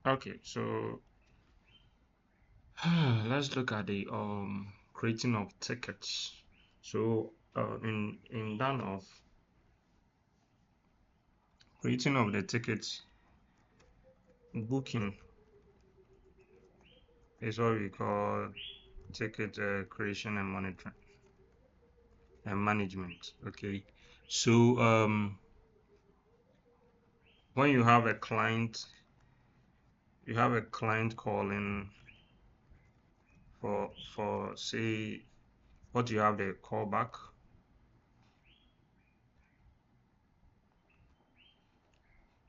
Okay, so let's look at the creating of tickets. So in that of creating of the tickets, booking is what we call ticket creation and monitoring and management. Okay, so when you have a client, calling for say what you have the callback.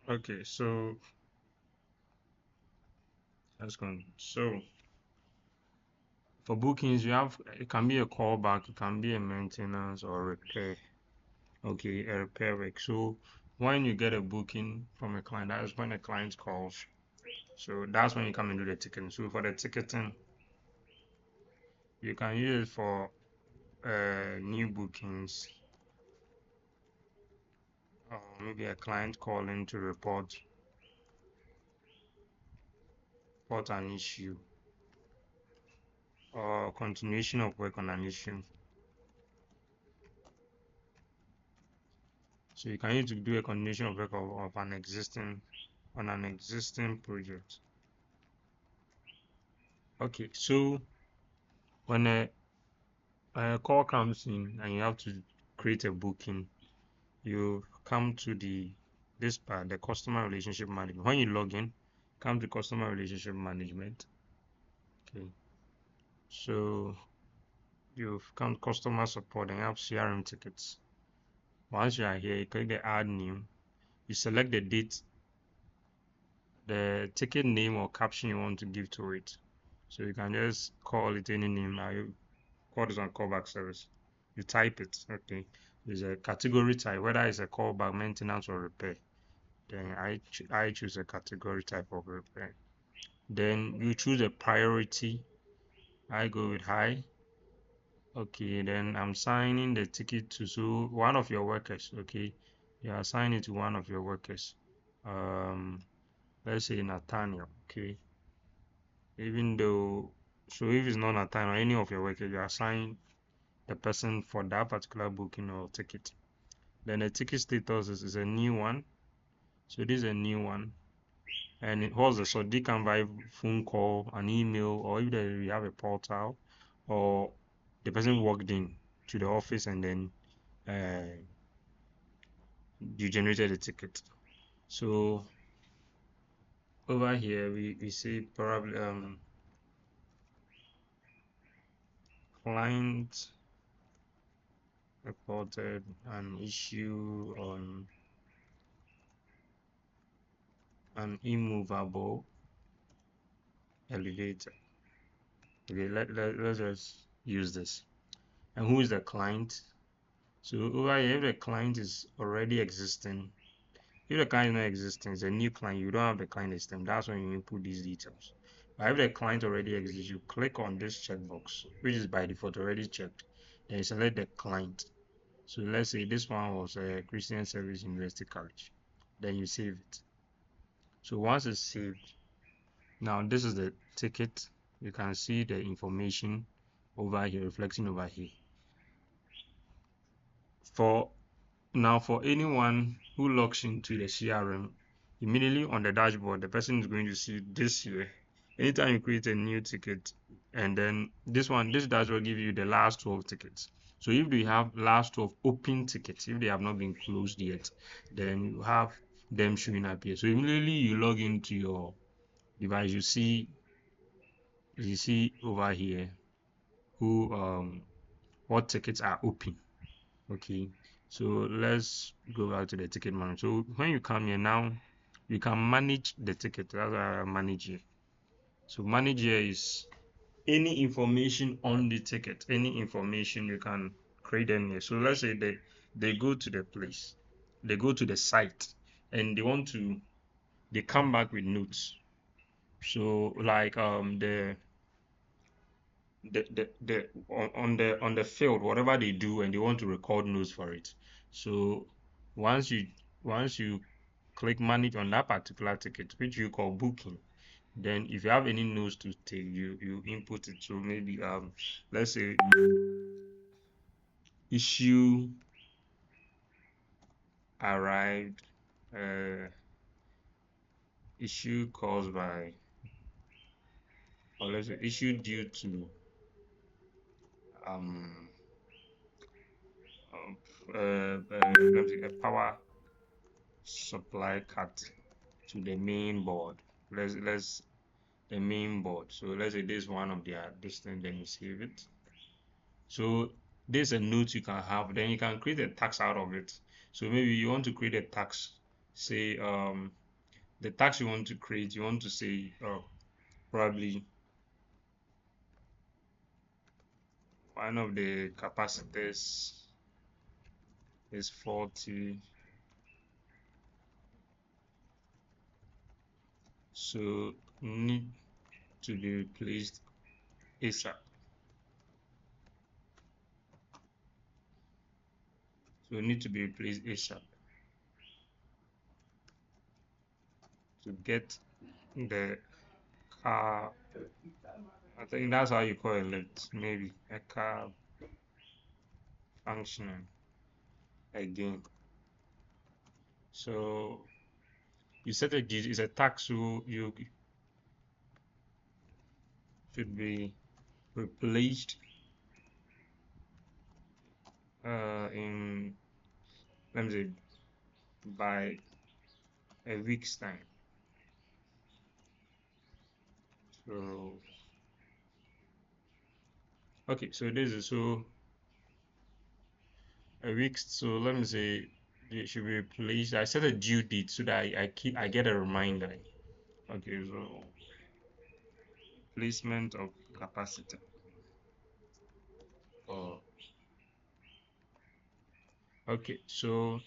Okay, so that's going. So for bookings, you have it can be a callback, it can be a maintenance or repair. Okay, a repair work. So when you get a booking from a client, that is when a client calls. So that's when you come and do the ticketing. So for the ticketing, you can use it for new bookings, or maybe a client calling to report an issue or continuation of work on an issue. So you can use to do a continuation of work of an existing project. Okay, so when a call comes in and you have to create a booking, you come to this part, the customer relationship management. When you log in, come to customer relationship management. Okay, so you've come to customer support and you have CRM tickets. Once you are here, you click the add new. You select the date, the ticket name or caption you want to give to it. So you can just call it any name. I call this one callback service. You type it. Okay, there's a category type, whether it's a callback, maintenance, or repair. Then I choose a category type of repair. Then you choose a priority. I go with high. Okay, then I'm signing the ticket to one of your workers. Okay, you are assigning it to one of your workers. Let's say Nathaniel. Okay, even though if it's not Nathaniel, any of your workers, you assign the person for that particular booking or ticket. Then the ticket status is a new one. So this is a new one. And it holds the so they can by phone call, an email, or if we have a portal, or the person walked in to the office and then uh, you generated a ticket. So over here we see probably client reported an issue on an immovable elevator. Okay, let's just use this. And who is the client? So over here, if the client is already existing, if the client is not existing, it's a new client, you don't have the client system. That's when you input these details. But if the client already exists, you click on this checkbox, which is by default already checked. Then you select the client. So let's say this one was a Christian Service University College. Then you save it. So once it's saved, now this is the ticket. You can see the information over here, reflecting over here. For for anyone who logs into the CRM, immediately on the dashboard, the person is going to see this here. Anytime you create a new ticket, and then this dashboard give you the last 12 tickets. So if they have last 12 open tickets, if they have not been closed yet, then you have them showing up here. So immediately you log into your device, you see over here who what tickets are open. Okay, so let's go back to the ticket manager. So when you come here now, you can manage the ticket. That's what I manage here. So manage here is any information on the ticket, any information you can create them here. So let's say they go to the place, they go to the site, and they come back with notes. So like the on the field, whatever they do, and they want to record notes for it. So once you click manage on that particular ticket, which you call booking, Then if you have any notes to take, you input it. So maybe let's say issue arrived, uh issue caused by, or let's say issue due to um let me see, a power supply cut to the main board. Let's the main board. So let's say this is one of their distance, then you save it. So there's a note you can have, then you can create a tax out of it. So maybe you want to create a tax, say the tax you want to create, you want to say probably one of the capacitors is 40, so need to be replaced ASAP. So need to be replaced ASAP to get the car. I think that's how you call it, maybe a car functioning again. So you set a due, it's a tax, so you should be replaced in, let me say, by a week's time. So okay, so this is so a week. So let me say it should be replaced. I set a due date so that I get a reminder. Okay, so placement of capacitor. Oh, okay, so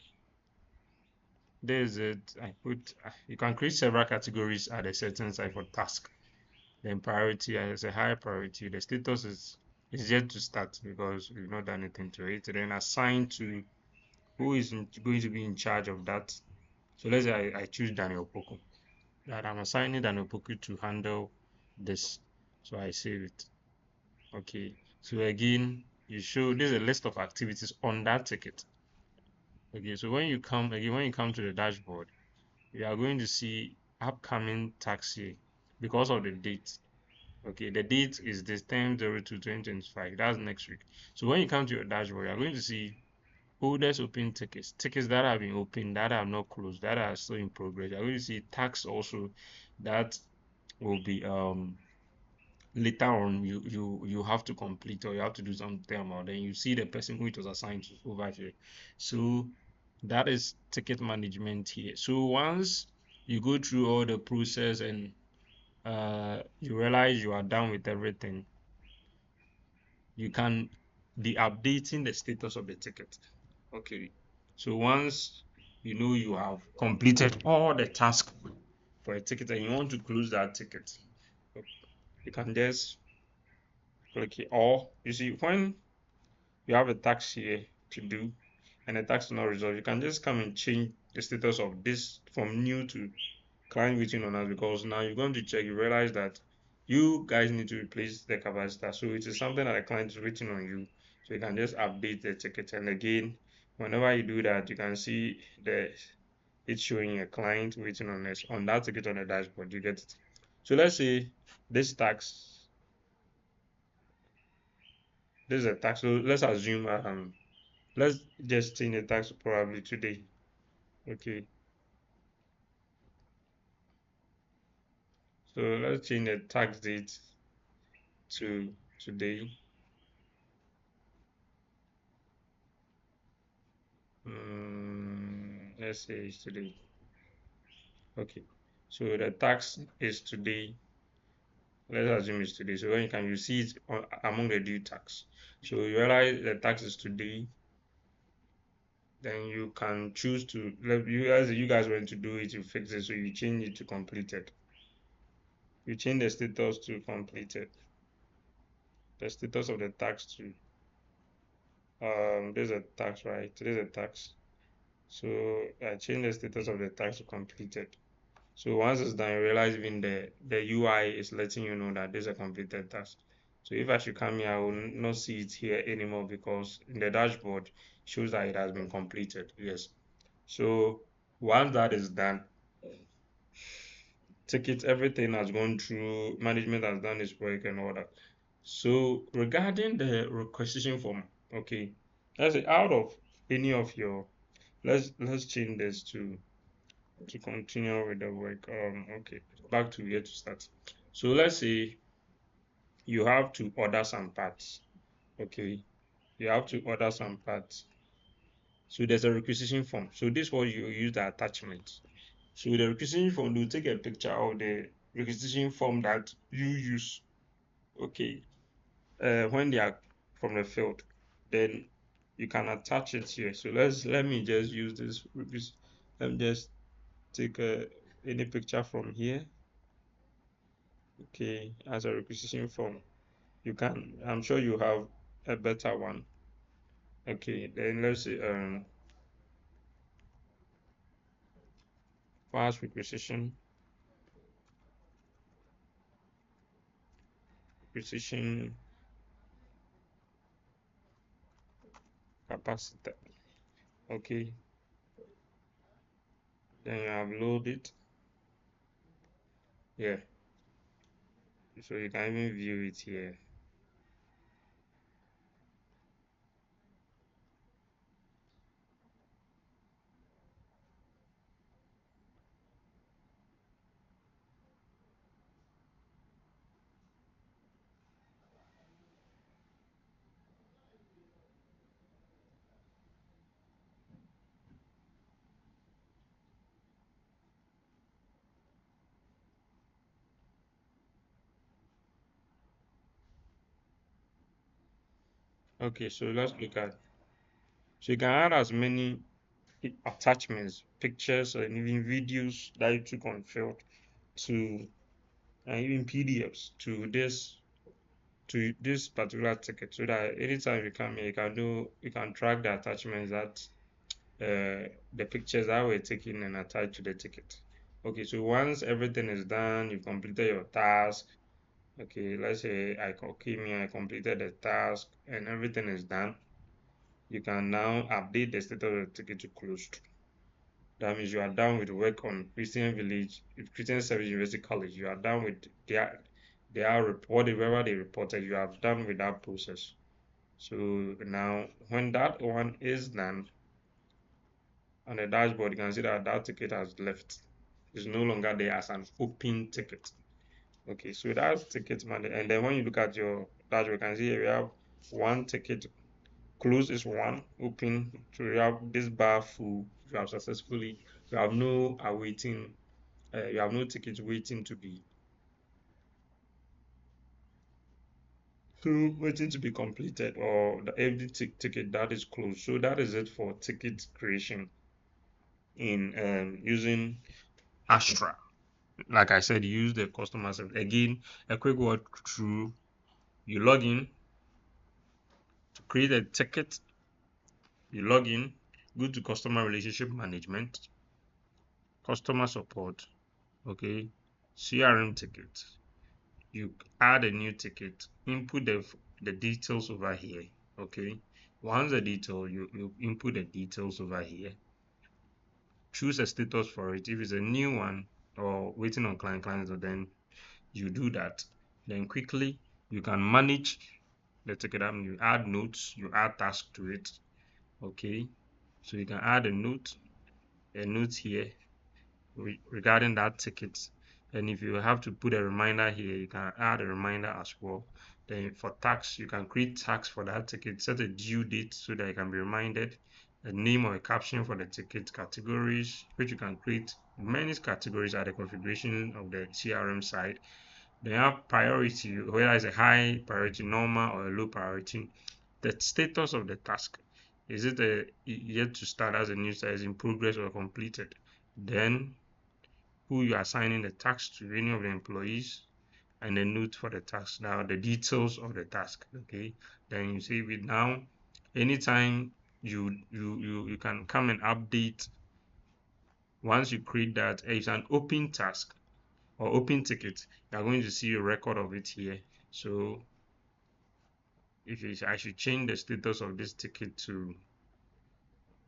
there's it. I put you can create several categories at a certain site for task. Then priority as a high priority. The status is yet to start because we've not done anything to it. Then assign to who is going to be in charge of that. So let's say I choose Daniel Poku. That I'm assigning Daniel Poku to handle this. So I save it. Okay. So again, you show there's a list of activities on that ticket. Okay. So when you come again, when you come to the dashboard, you are going to see upcoming tax year because of the date. Okay, the date is this 10/02/2025. That's next week. So when you come to your dashboard, you're going to see oldest open tickets, tickets that have been opened, that are not closed, that are still in progress. You're going to see tax also that will be later on you have to complete or you have to do something about. Then you see the person who it was assigned to over here. So that is ticket management here. So once you go through all the process and you realize you are done with everything, you can be updating the status of the ticket. Okay, so once you know you have completed all the tasks for a ticket and you want to close that ticket, you can just click it. Or you see, when you have a task here to do and the task is not resolved, you can just come and change the status of this from new to client waiting on us, because now you're going to check, you realize that you guys need to replace the capacitor. So it is something that the client is waiting on you. So you can just update the ticket. And again, whenever you do that, you can see the it's showing a client waiting on us on that ticket on the dashboard. You get it. So let's say this tax, this is a tax. So let's assume let's just change the tax probably today. Okay. So let's change the tax date to today. Let's say it's today. Okay. So the tax is today. Let's assume it's today. So when you see it among the due tax. So you realize the tax is today, then you can choose to let you, as you guys went to do it, you fix it, so you change it to completed. You change the status to completed. The status of the tax to there's a tax, right? There's a tax. So I change the status of the tax to completed. So once it's done, you realize even the UI is letting you know that this is a completed task. So if I should come here, I will not see it here anymore because in the dashboard shows that it has been completed. Yes. So once that is done, ticket, everything has gone through, management has done its work and all that. So regarding the requisition form, okay, let's say out of any of your, let's change this to continue with the work. Okay, back to where to start. So let's say you have to order some parts. Okay, you have to order some parts. So there's a requisition form. So this was you use the attachment. So the requisition form, you take a picture of the requisition form that you use. Okay, when they are from the field, then you can attach it here. So let me just use this. Let me just take any picture from here. Okay, as a requisition form, you can. I'm sure you have a better one. Okay, then let's say fast requisition capacitor. Okay, then you have load it. Yeah, so you can even view it here. Okay, so let's look at. So you can add as many attachments, pictures, and even videos that you took on field to, and even PDFs to this particular ticket, so that anytime you come here, you can track the attachments that the pictures that were taken and attached to the ticket. Okay, so once everything is done, you've completed your task. Okay, let's say came here, I completed the task, and everything is done. You can now update the status of the ticket to closed. That means you are done with work on Christian Village, Christian Service University College. You are done with their report, wherever they reported. You have done with that process. So now, when that one is done on the dashboard, you can see that that ticket has left. It's no longer there as an open ticket. Okay, so that's ticket money. And then when you look at your dashboard, you can see here we have one ticket. Close is one, open. So you have this bar full. You have successfully. You have no awaiting. You have no tickets waiting to be. So waiting to be completed, or the every ticket that is closed. So that is it for ticket creation in using Astra. Like I said, use the customer service. Again, a quick word through. You log in to create a ticket. You log in, go to customer relationship management, customer support, okay, CRM ticket. You add a new ticket, input the details over here, okay. Once the detail, you input the details over here, choose a status for it. If it's a new one or waiting on clients, then you do that. Then quickly you can manage the ticket. I mean, you add notes, you add tasks to it, okay. So you can add a note here regarding that ticket. And if you have to put a reminder here, you can add a reminder as well. Then for tax, you can create tax for that ticket, set a due date so that it can be reminded, a name or a caption for the ticket, categories, which you can create many categories at the configuration of the CRM side. Then you have priority, whether it's a high priority, normal, or a low priority. The status of the task, is it yet to start as a new task, is in progress or completed? Then who you are assigning the task to, any of the employees, and the note for the task. Now the details of the task. Okay, then you save it. Now anytime you can come and update Once you create that, it's an open task or open ticket. You're going to see a record of it here. So if I should change the status of this ticket to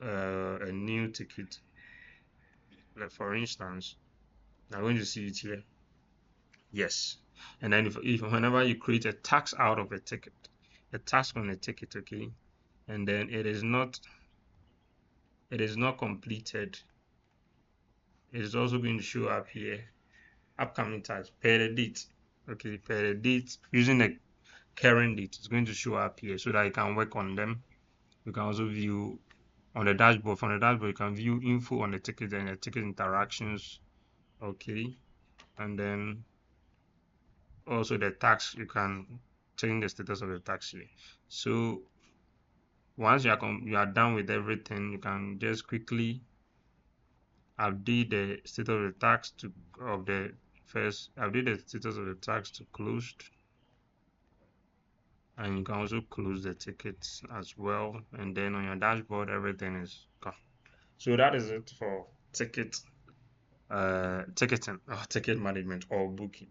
a new ticket, like for instance, I'm going to see it here. Yes. And then if whenever you create a task out of a ticket, a task on a ticket, okay, and then it is not completed, it is also going to show up here. Upcoming tasks per the date. Okay, per the date using the current date, it's going to show up here so that you can work on them. You can also view on the dashboard. From the dashboard, you can view info on the ticket and the ticket interactions. Okay, and then also the tax, you can change the status of the tax here. So once you are done with everything, you can just quickly update the status of the tax to update the status of the tax to closed, and you can also close the tickets as well. And then on your dashboard, everything is gone. So that is it for ticketing or ticket management or booking.